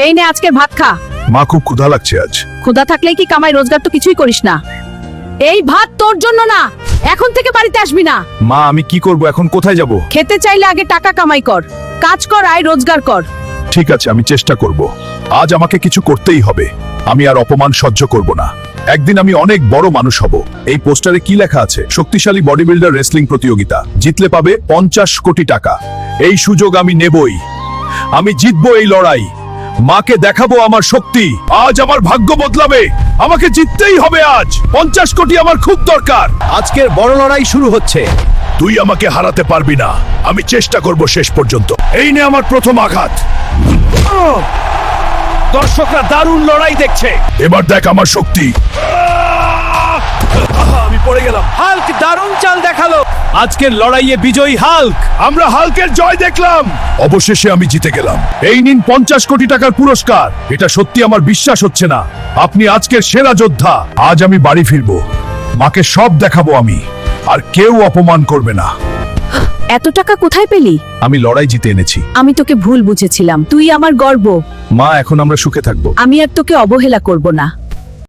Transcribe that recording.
এই নে আজকে ভাত খা। মা খুব ক্ষুধা লাগছে আজ। ক্ষুধা থাকলেই কি কামাই, রোজগার তো কিছুই করিস না। এই ভাত তোর জন্য না, এখন থেকে বাড়িতে আসবি না। মা আমি কি করব এখন, কোথায় যাব? খেতে চাইলে আগে টাকা কামাই কর, কাজ কর, আয় রোজগার কর। ঠিক আছে আমি চেষ্টা করব। আজ আমাকে কিছু করতেই হবে। আমি আর অপমান সহ্য করব না। একদিন আমি অনেক বড় মানুষ হব। এই পোস্টারে কি লেখা আছে? শক্তিশালী বডি বিল্ডার রেসলিং প্রতিযোগিতা, জিতলে পাবে 50 কোটি টাকা। এই সুযোগ আমি নেবই। আমি জিতবো এই লড়াই। মাকে দেখাবো আমার শক্তি। আজ আমার ভাগ্য বদলাবে। আমাকে জিততেই হবে আজ। 50 কোটি আমার খুব দরকার। আজকের বড় লড়াই শুরু হচ্ছে। তুই আমাকে হারাতে পারবি না। আমি চেষ্টা করব শেষ পর্যন্ত। এই নে আমার প্রথম আঘাত। দর্শকরা দারুণ লড়াই দেখছে। এবার দেখ আমার শক্তি। আমি পড়ে গেলাম। হাল্ক দারুণ চাল দেখালো। আজকের লড়াইয়ে বিজয়ী হাল্ক। আমরা হাল্কের জয় দেখলাম। অবশেষে আমি জিতে গেলাম। এই নিন 50 কোটি টাকার পুরস্কার। এটা সত্যি আমার বিশ্বাস হচ্ছে না। আপনি আজকের সেরা যোদ্ধা। আজ আমি বাড়ি ফিরবো। মাকে সব দেখাবো আমি। আর কেউ অপমান করবে না। এত টাকা কোথায় পেলি? আমি লড়াই জিতে এনেছি। আমি তোকে ভুল বুঝেছিলাম, তুই আমার গর্ব। মা এখন আমরা সুখে থাকবো। আমি আর তোকে অবহেলা করব না।